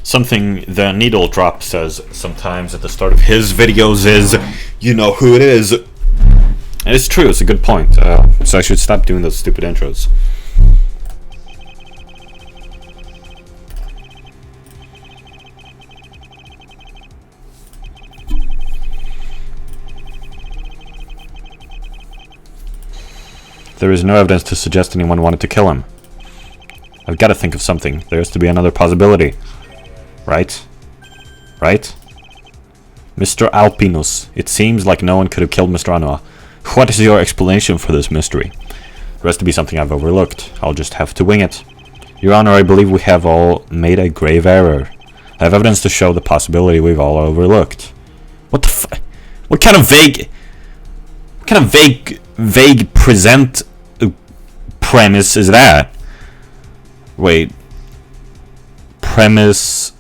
Something the Needle Drop says sometimes at the start of his videos is, you know who it is. And it's true, it's a good point. So I should stop doing those stupid intros. There is no evidence to suggest anyone wanted to kill him. I've got to think of something. There has to be another possibility. Right? Right? Mr. Alpinus, it seems like no one could have killed Mr. Anoa. What is your explanation for this mystery? There has to be something I've overlooked. I'll just have to wing it. Your Honor, I believe we have all made a grave error. I have evidence to show the possibility we've all overlooked. What the f- What kind of vague... What kind of vague present premise is that? Wait. Premise...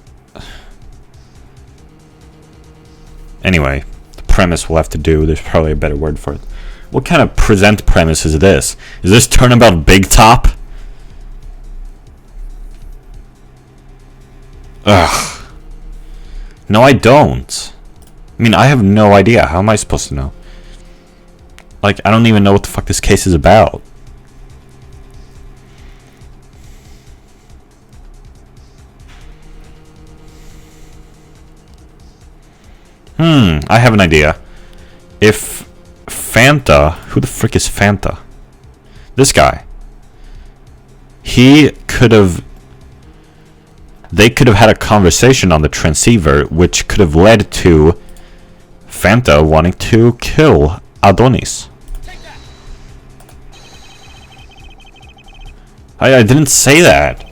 Anyway, the premise we'll have to do. There's probably a better word for it. What kind of present premise is this? Is this Turnabout Big Top? Ugh. No, I don't. I mean, I have no idea. How am I supposed to know? Like, I don't even know what the fuck this case is about. I have an idea. If Fanta... Who the frick is Fanta? This guy. He could have... They could have had a conversation on the transceiver, which could have led to Fanta wanting to kill Adonis. I didn't say that.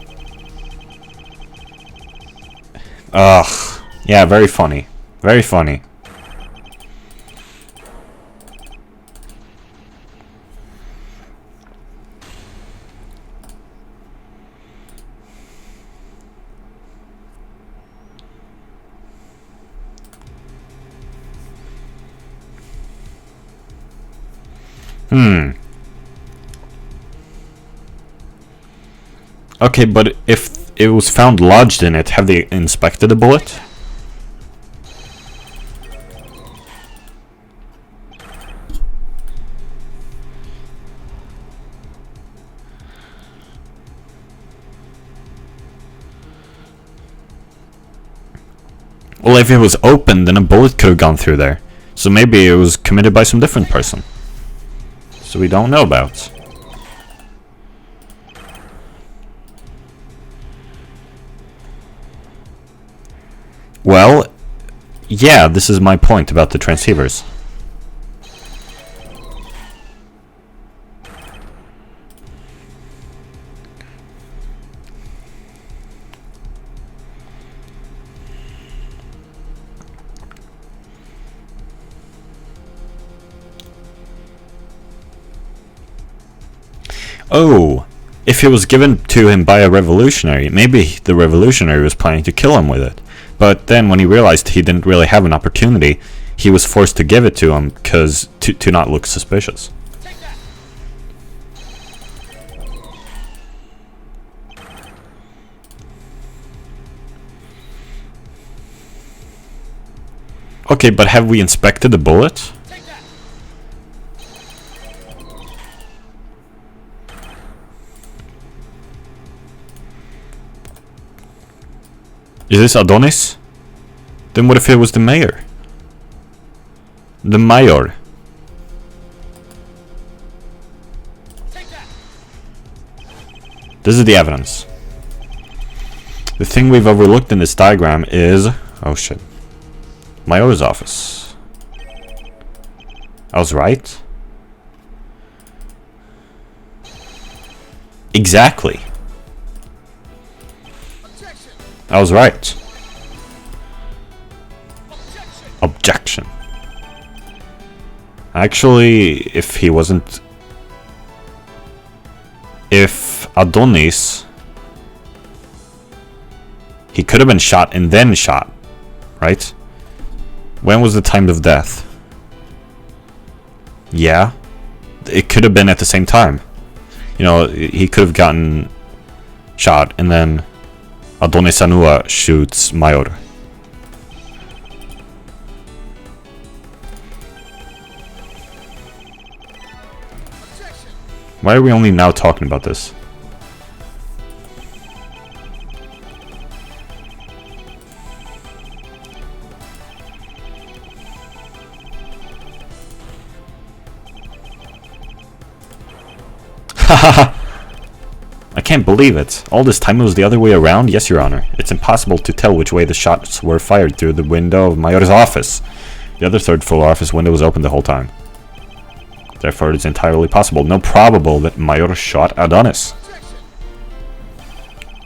Ugh. Yeah, very funny. Very funny. Okay, but if it was found lodged in it, have they inspected the bullet? Well, if it was open, then a bullet could have gone through there. So maybe it was committed by some different person. So we don't know about. Well, yeah, this is my point about the transceivers. Oh, if it was given to him by a revolutionary, maybe the revolutionary was planning to kill him with it. But then when he realized he didn't really have an opportunity, he was forced to give it to him because to not look suspicious. Okay, but have we inspected the bullet? Is this Adonis? Then what if it was the mayor? The mayor. This is the evidence. The thing we've overlooked in this diagram is... Oh shit. Mayor's office. I was right? Exactly. I was right. Objection. Actually, if he wasn't... If Adonis... He could have been shot and then shot. Right? When was the time of death? Yeah. It could have been at the same time. You know, he could have gotten shot and then Adonis Anua shoots Mayor. Why are we only now talking about this? Hahaha! I can't believe it. All this time it was the other way around? Yes, Your Honor. It's impossible to tell which way the shots were fired through the window of Mayor's office. The other third floor office window was open the whole time. Therefore, it is entirely possible, no probable, that Mayor shot Adonis.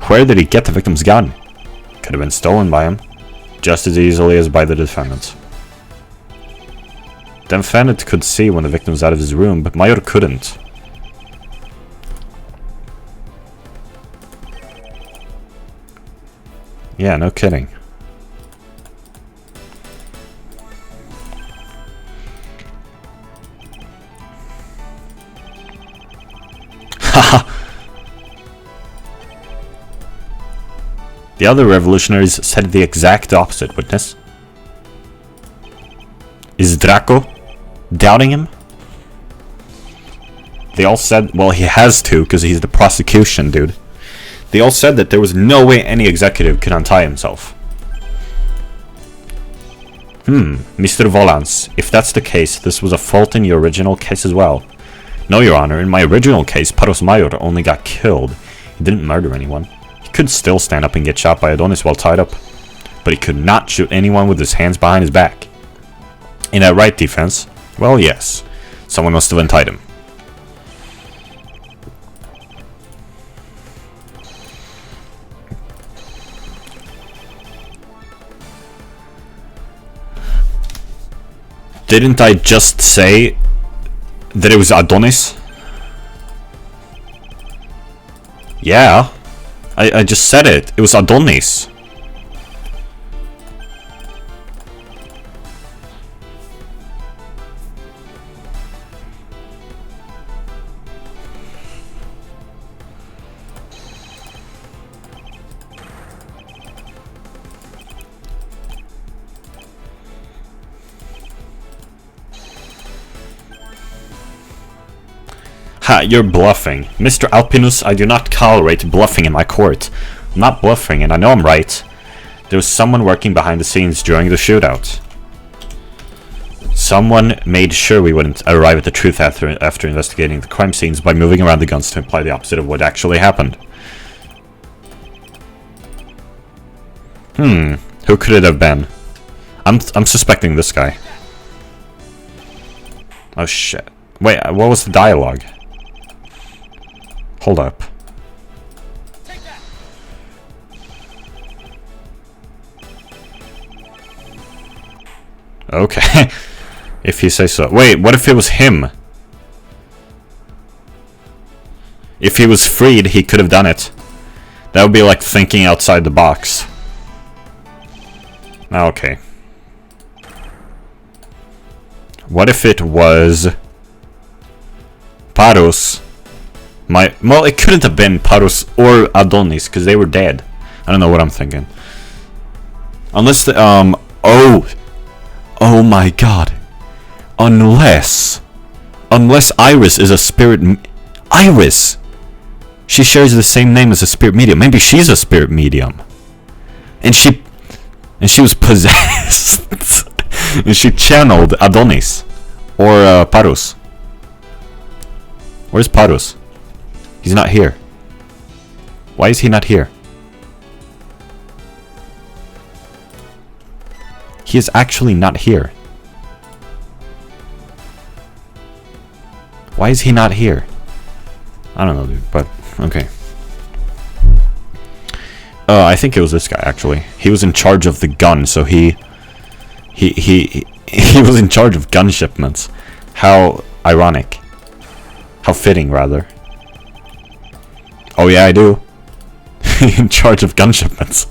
Where did he get the victim's gun? Could have been stolen by him, just as easily as by the defendant. The defendant could see when the victim was out of his room, but Mayor couldn't. Yeah, no kidding. Haha! The other revolutionaries said the exact opposite, witness. Is Draco doubting him? They all said, well, he has to, because he's the prosecution, dude. They all said that there was no way any executive could untie himself. Mr. Volans, if that's the case, this was a fault in your original case as well. No, Your Honor, in my original case, Paros Mayor only got killed. He didn't murder anyone. He could still stand up and get shot by Adonis while tied up, but he could not shoot anyone with his hands behind his back. In that right, defense? Well, yes. Someone must have untied him. Didn't I just say that it was Adonis? Yeah. I just said it. It was Adonis. Ha, you're bluffing. Mr. Alpinus, I do not tolerate bluffing in my court. I'm not bluffing, and I know I'm right. There was someone working behind the scenes during the shootout. Someone made sure we wouldn't arrive at the truth after investigating the crime scenes by moving around the guns to imply the opposite of what actually happened. Who could it have been? I'm suspecting this guy. Oh shit. Wait, what was the dialogue? Hold up. Okay. If you say so. Wait, what if it was him? If he was freed, he could have done it. That would be like thinking outside the box. Okay. What if it was Paros? Well, it couldn't have been Paros or Adonis, because they were dead. I don't know what I'm thinking. Unless the, oh my god. Unless Iris is a spirit, Iris! She shares the same name as a spirit medium. Maybe she's a spirit medium. And she was possessed. And she channeled Adonis. Or, Paros. Where's Paros? He's not here. Why is he not here? He is actually not here. Why is he not here? I don't know, dude, but okay. I think it was this guy, actually. He was in charge of the gun, so he was in charge of gun shipments. How ironic. How fitting, rather. Oh yeah, I do. In charge of gun shipments.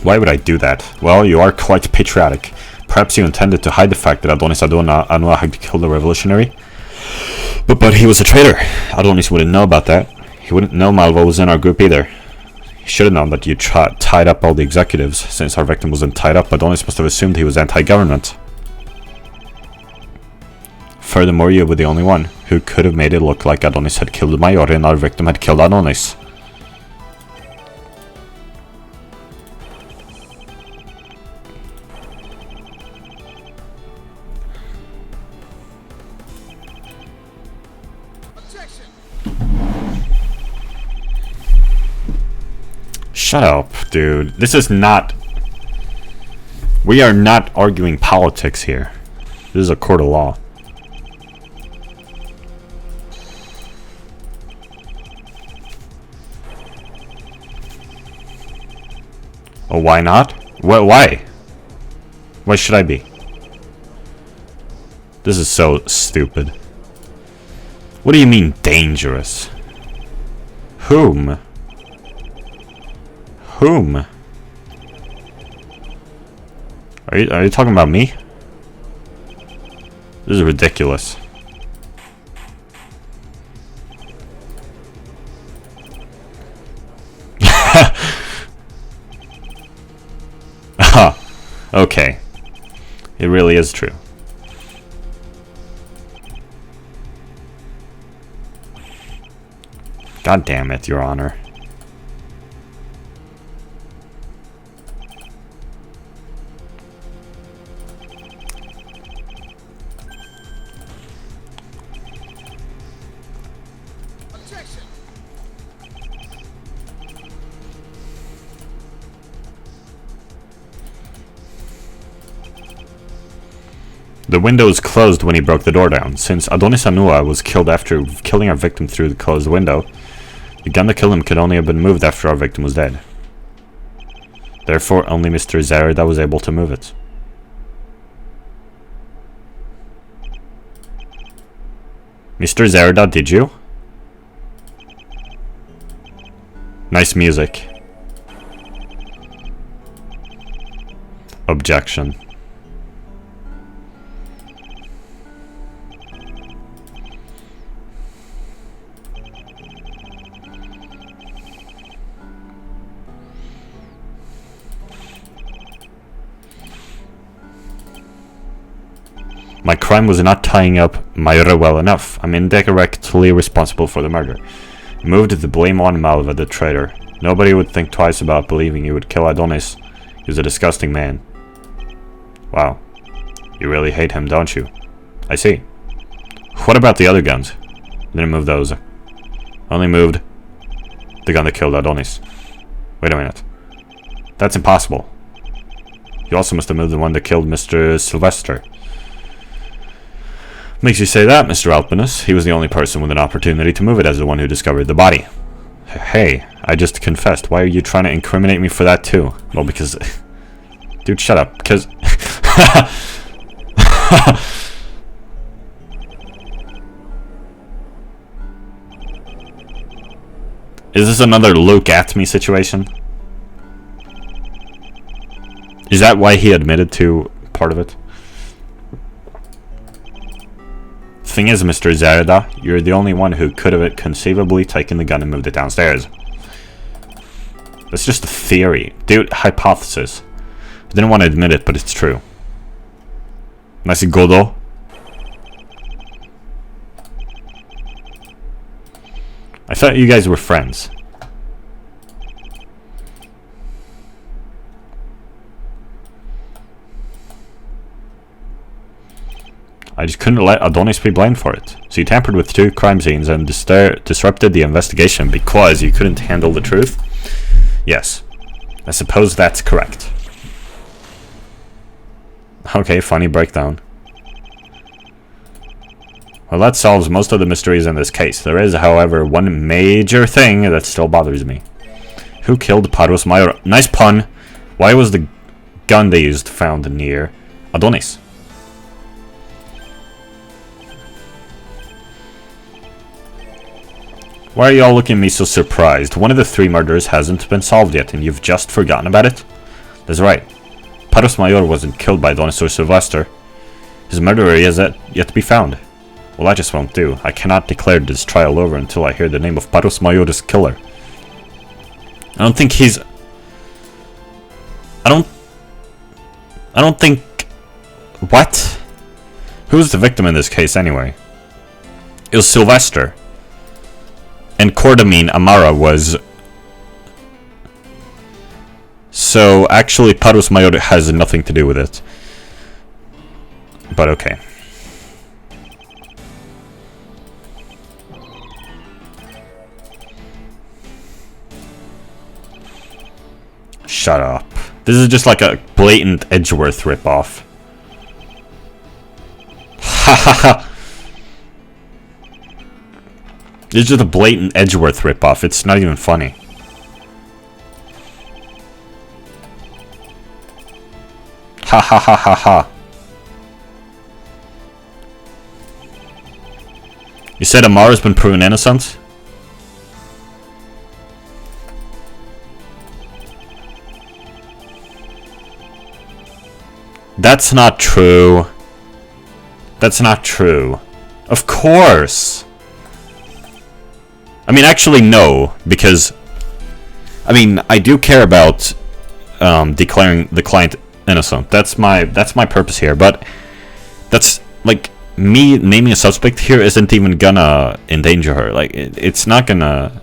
Why would I do that? Well, you are quite patriotic. Perhaps you intended to hide the fact that Adonis Anua had killed a revolutionary? But he was a traitor. Adonis wouldn't know about that. He wouldn't know Malvo was in our group either. He should have known that you tied up all the executives. Since our victim wasn't tied up, Adonis must have assumed he was anti-government. Furthermore, you were the only one who could have made it look like Adonis had killed Mayori and our victim had killed Adonis. Shut up, dude. This is not... We are not arguing politics here. This is a court of law. Oh, why not? Why? Why should I be? This is so stupid. What do you mean, dangerous? Whom? Whom? Are you talking about me? This is ridiculous. Okay. It really is true. God damn it, Your Honor. The window was closed when he broke the door down. Since Adonis Anua was killed after killing our victim through the closed window, the gun to kill him could only have been moved after our victim was dead. Therefore, only Mr. Zerida was able to move it. Mr. Zerida, did you? Nice music. Objection. My crime was not tying up Mayra well enough. I'm indirectly responsible for the murder. Moved the blame on Malva, the traitor. Nobody would think twice about believing you would kill Adonis. He's a disgusting man. Wow. You really hate him, don't you? I see. What about the other guns? Didn't move those. Only moved the gun that killed Adonis. Wait a minute. That's impossible. You also must have moved the one that killed Mr. Sylvester. Makes you say that, Mr. Alpinus. He was the only person with an opportunity to move it as the one who discovered the body. Hey, I just confessed. Why are you trying to incriminate me for that too? Well, because... Dude, shut up. Because... Is this another look at me situation? Is that why he admitted to part of it? Thing is, Mr. Zerida, you're the only one who could have conceivably taken the gun and moved it downstairs. That's just a theory. Dude, hypothesis. I didn't want to admit it, but it's true. Nice Godo. I thought you guys were friends. I just couldn't let Adonis be blamed for it. So you tampered with 2 crime scenes and disrupted the investigation because you couldn't handle the truth? Yes. I suppose that's correct. Okay, funny breakdown. Well, that solves most of the mysteries in this case. There is, however, one major thing that still bothers me. Who killed Paros Mayor? Nice pun! Why was the gun they used found near Adonis? Why are y'all looking at me so surprised? One of the 3 murders hasn't been solved yet, and you've just forgotten about it? That's right. Paros Mayor wasn't killed by Don Sylvester. His murderer is yet to be found. Well, that just won't do. I cannot declare this trial over until I hear the name of Paros Mayor's killer. I don't think he's... I don't think... What? Who's the victim in this case, anyway? It was Sylvester. And Cordamine Amara was... So, actually, Paros Mayor has nothing to do with it. But okay. Shut up. This is just like a blatant Edgeworth ripoff. Hahaha. It's just a blatant Edgeworth ripoff. It's not even funny. Ha ha ha ha ha. You said Amara's been proven innocent? That's not true. That's not true. Of course. I mean, actually, no, because I mean, I do care about declaring the client innocent. That's my purpose here. But that's like me naming a suspect here isn't even gonna endanger her. Like it's not gonna.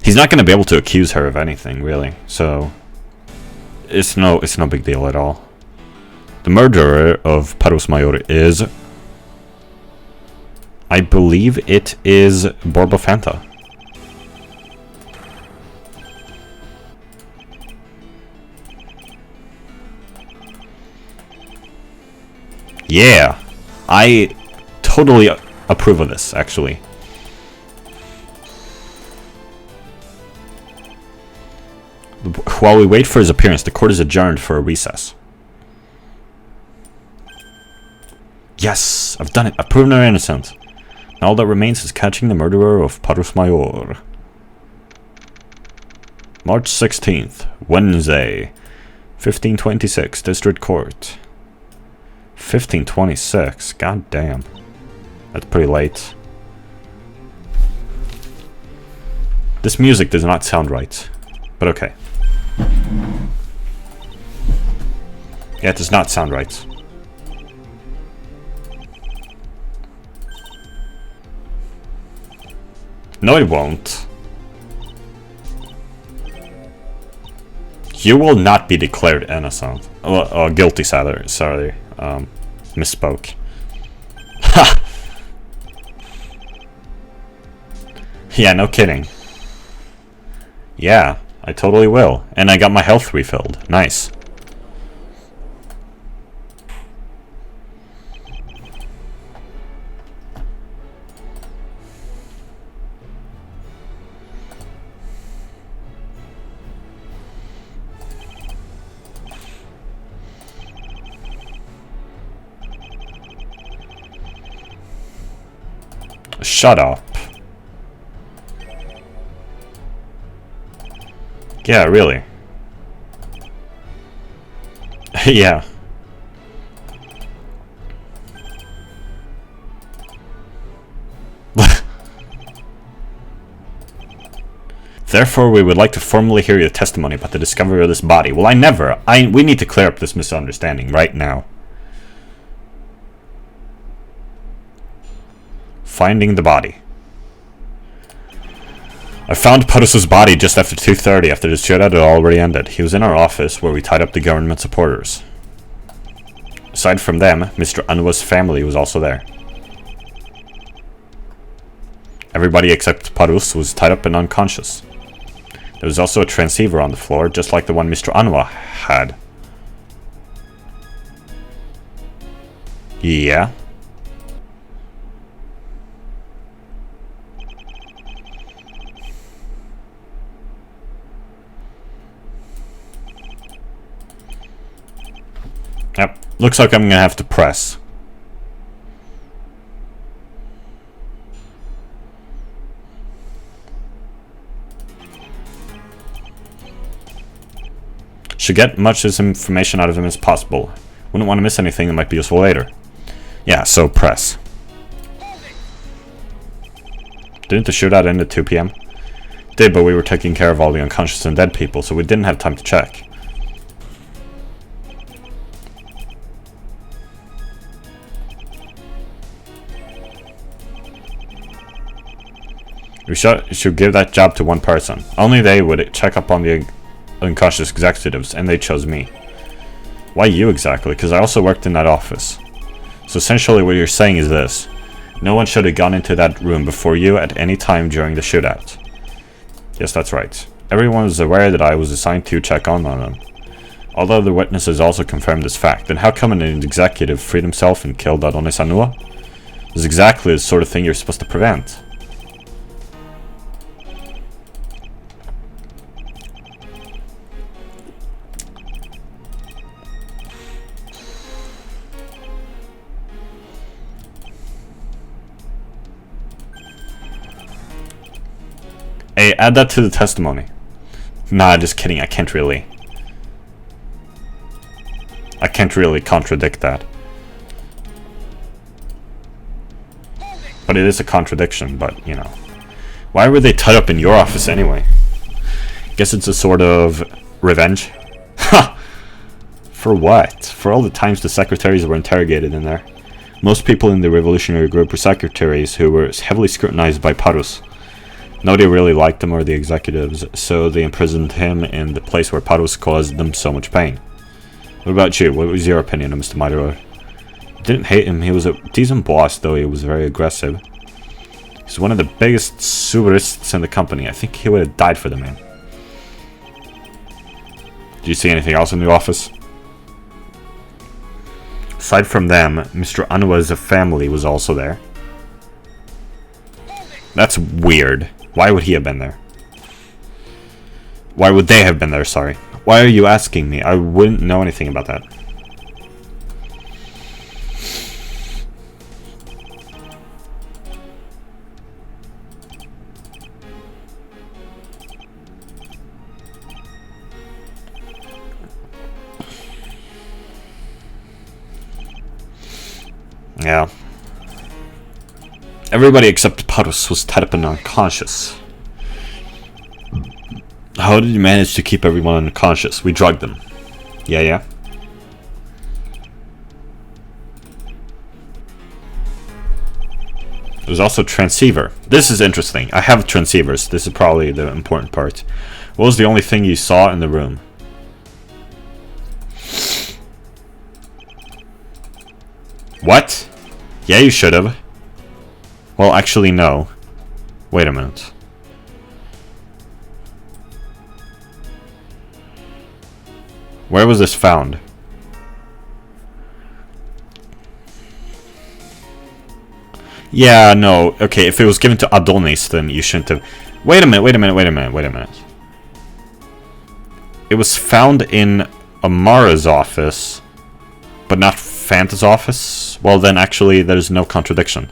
He's not gonna be able to accuse her of anything, really. So it's no big deal at all. The murderer of Paros Mayor is, I believe it is Borba Fanta. Yeah, I totally approve of this, actually. While we wait for his appearance, the court is adjourned for a recess. Yes, I've done it. I've proven her innocent. Now all that remains is catching the murderer of Paros Mayor. March 16th, Wednesday, 1526, District Court. 1526, god damn. That's pretty late. This music does not sound right, but okay. Yeah, it does not sound right. No, it won't. You will not be declared innocent. Guilty, sorry. Misspoke. Ha! Yeah, no kidding. Yeah, I totally will. And I got my health refilled. Nice. Shut up. Yeah, really. Yeah. Therefore, we would like to formally hear your testimony about the discovery of this body. Well, we need to clear up this misunderstanding right now. Finding the body. I found Paros' body just after 2:30 after the shootout had already ended. He was in our office where we tied up the government supporters. Aside from them, Mr. Anwa's family was also there. Everybody except Paros was tied up and unconscious. There was also a transceiver on the floor, just like the one Mr. Anwa had. Yeah. Yep, looks like I'm gonna have to press. Should get much as information out of him as possible. Wouldn't want to miss anything that might be useful later. Yeah, so press. Didn't the shootout end at 2 p.m.? Did, but we were taking care of all the unconscious and dead people, so we didn't have time to check. We should give that job to one person. Only they would check up on the unconscious executives, and they chose me. Why you exactly? Because I also worked in that office. So essentially what you're saying is this. No one should have gone into that room before you at any time during the shootout. Yes, that's right. Everyone was aware that I was assigned to check on them. Although the witnesses also confirmed this fact, then how come an executive freed himself and killed Adonis Anua? This is exactly the sort of thing you're supposed to prevent. Hey, add that to the testimony. Nah, just kidding, I can't really contradict that. But it is a contradiction, but, you know. Why were they tied up in your office anyway? Guess it's a sort of revenge? Ha! For what? For all the times the secretaries were interrogated in there. Most people in the revolutionary group were secretaries who were heavily scrutinized by Parus. Nobody really liked him or the executives, so they imprisoned him in the place where Parus caused them so much pain. What about you? What was your opinion of Mr. Maidor? Didn't hate him. He was a decent boss, though he was very aggressive. He's one of the biggest suberists in the company. I think he would have died for the man. Did you see anything else in the office? Aside from them, Mr. Anua's family was also there. That's weird. Why would he have been there? Why would they have been there, sorry? Why are you asking me? I wouldn't know anything about that. Yeah. Everybody except Parus was tied up and unconscious. How did you manage to keep everyone unconscious? We drugged them. Yeah. There's also transceiver. This is interesting. I have transceivers. This is probably the important part. What was the only thing you saw in the room? What? Yeah, you should have. Well, actually, no. Wait a minute. Where was this found? Yeah, no. Okay, if it was given to Adonis, then you shouldn't have... Wait a minute. It was found in Amara's office, but not Fanta's office? Well, then actually, there's no contradiction.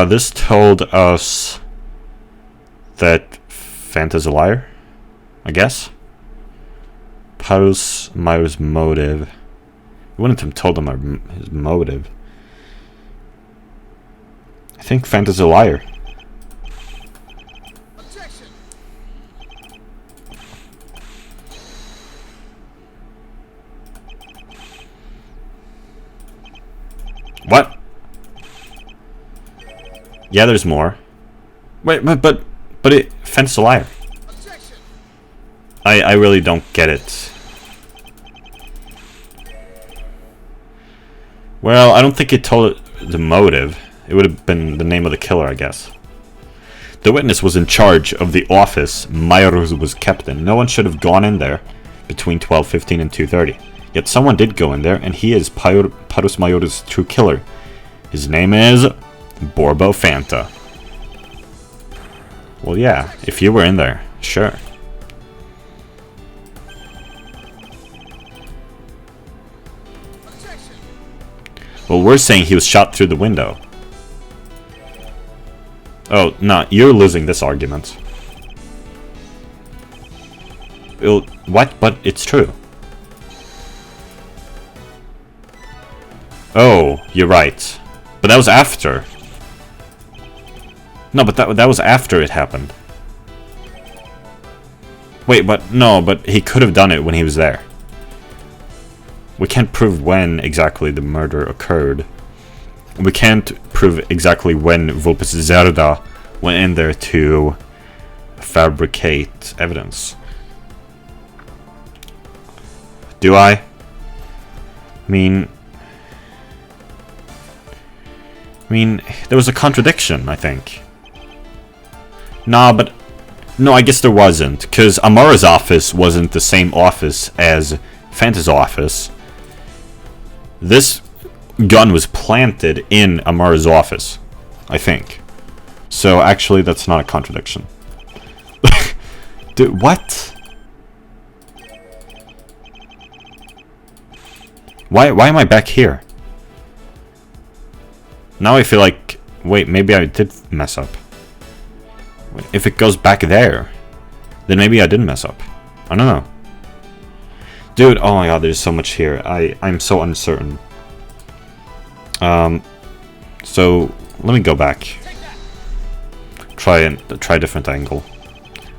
This told us that Fanta's a liar, I guess. Parus Myra's motive. We wouldn't have told him his motive. I think Fanta's a liar. Objection. What? Yeah, there's more. Wait, but Fanta's a liar. Objection. I really don't get it. Well, I don't think it told the motive. It would have been the name of the killer, I guess. The witness was in charge of the office Myros was kept in. No one should have gone in there between 12:15 and 2:30. Yet someone did go in there, and he is Parus Mayor's true killer. His name is Borbo Fanta. Well, yeah, if you were in there, sure. Well, we're saying he was shot through the window. Oh, no, you're losing this argument. What? But it's true. Oh, you're right. But that was after. No, but that was after it happened. Wait, but no, but he could have done it when he was there. We can't prove when exactly the murder occurred. We can't prove exactly when Vulpes Zerda went in there to fabricate evidence. Do I? I mean, there was a contradiction, I think. Nah, but... No, I guess there wasn't, because Amara's office wasn't the same office as Fanta's office. This gun was planted in Amara's office, I think. So, actually, that's not a contradiction. Dude, what? Why am I back here? Now I feel like... Wait, maybe I did mess up. If it goes back there, then maybe I didn't mess up. I don't know. Dude, oh my god, there's so much here. I'm so uncertain. So, let me go back. Try a different angle.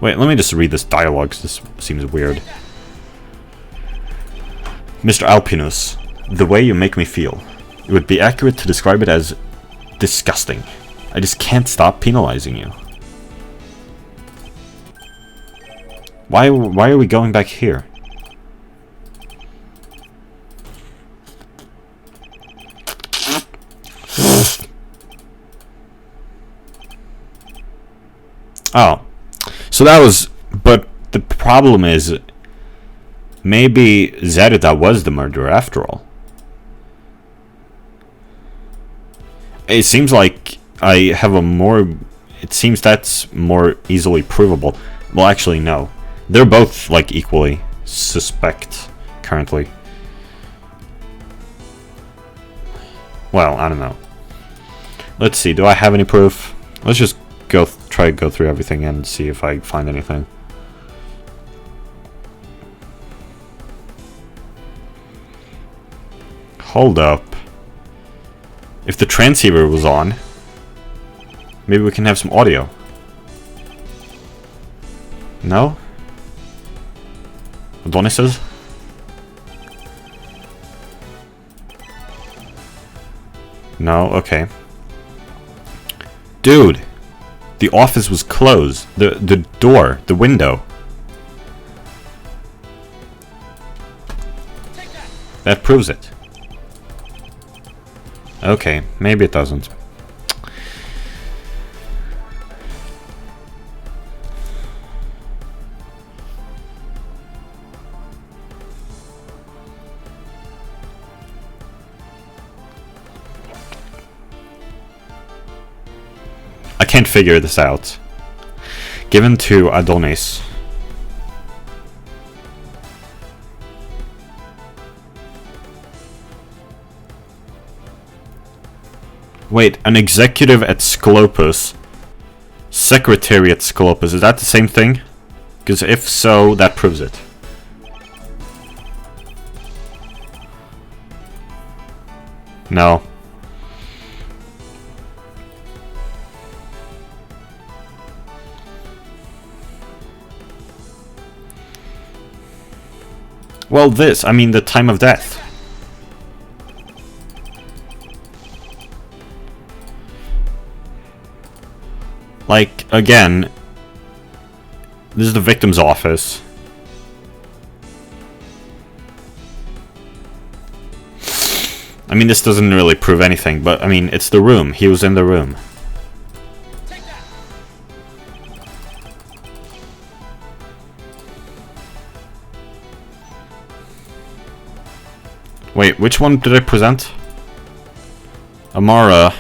Wait, let me just read this dialogue, 'cause this seems weird. Mr. Alpinus, the way you make me feel. It would be accurate to describe it as disgusting. I just can't stop penalizing you. Why are we going back here? Oh. So that was... But the problem is... Maybe Zerda was the murderer after all. It seems like I have a more... It seems that's more easily provable. Well, actually, no. They're both, like, equally suspect currently. Well, I don't know. Let's see, do I have any proof? Let's just try to go through everything and see if I find anything. Hold up. If the transceiver was on, maybe we can have some audio. No? Adonis's? No, okay. Dude! The office was closed. The door, the window. That proves it. Okay, maybe it doesn't. I can't figure this out. Given to Adonis. Wait, an executive at Sclopus. Secretary at Sclopus. Is that the same thing? Because if so, that proves it. No. Well, this, I mean the time of death. Like, again, this is the victim's office. I mean, this doesn't really prove anything, but, I mean, it's the room. He was in the room. Wait, which one did I present? Amara.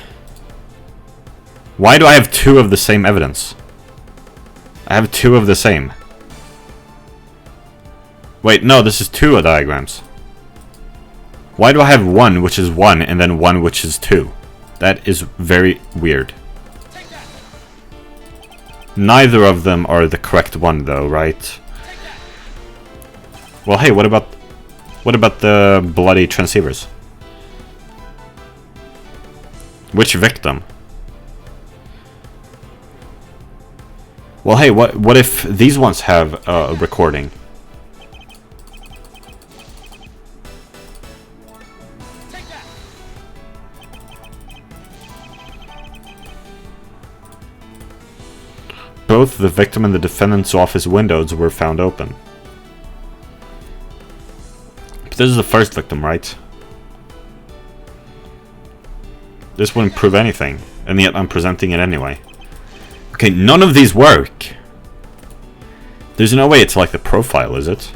Why do I have two of the same evidence? I have two of the same. Wait, no, this is two diagrams. Why do I have one which is 1 and then one which is 2? That is very weird. Neither of them are the correct one, though, right? Well, hey, what about the bloody transceivers? Which victim? Well, hey, what if these ones have a recording? Both the victim and the defendant's office windows were found open. But this is the first victim, right? This wouldn't prove anything, and yet I'm presenting it anyway. Okay, none of these work. There's no way it's like the profile, is it?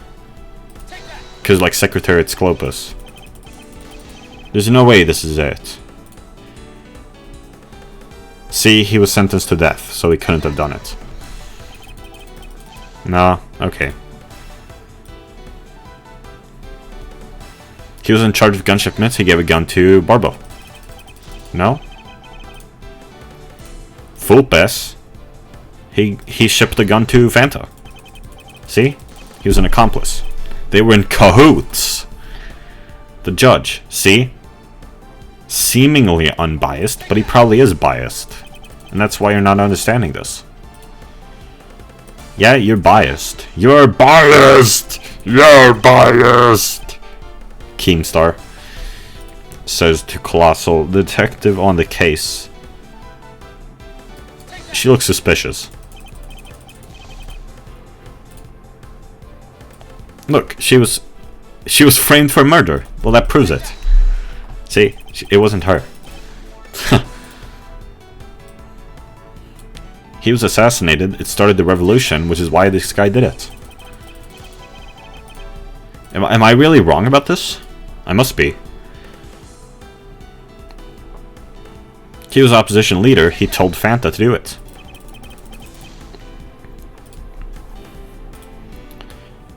Because like Secretariat Sclopus. There's no way this is it. See, he was sentenced to death, so he couldn't have done it. No, okay. He was in charge of gun shipments, he gave a gun to Barbo. No? Fulpes. He shipped a gun to Fanta. See? He was an accomplice. They were in cahoots. The judge, see? Seemingly unbiased, but he probably is biased. And that's why you're not understanding this. Yeah, you're biased. You're biased! You're biased! Keemstar says to Colossal, the detective on the case. She looks suspicious. Look, she was framed for murder. Well, that proves it. See, it wasn't her. He was assassinated. It started the revolution, which is why this guy did it. Am I really wrong about this? I must be. He was opposition leader. He told Fanta to do it.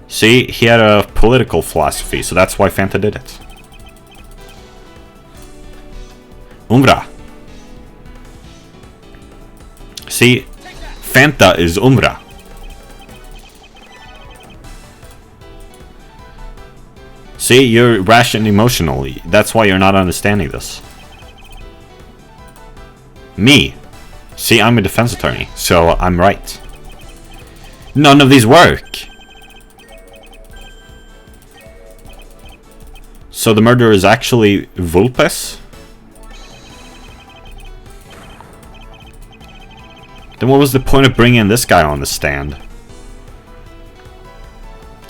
See, he had a political philosophy, so that's why Fanta did it. Umbra. See, Fanta is Umbra. See, you're rash and emotional. That's why you're not understanding this. Me. See, I'm a defense attorney, so I'm right. None of these work. So the murderer is actually Vulpes? Then what was the point of bringing this guy on the stand?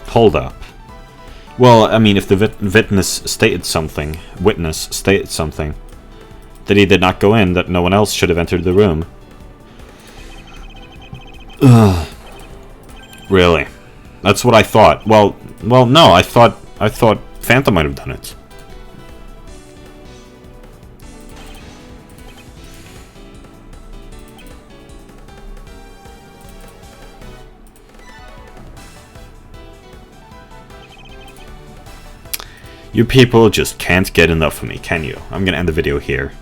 Hold up. Well, I mean, if the witness stated something, that he did not go in, that no one else should have entered the room. Ugh. Really? That's what I thought. Well, no, I thought Fanta might have done it. You people just can't get enough of me, can you? I'm gonna end the video here.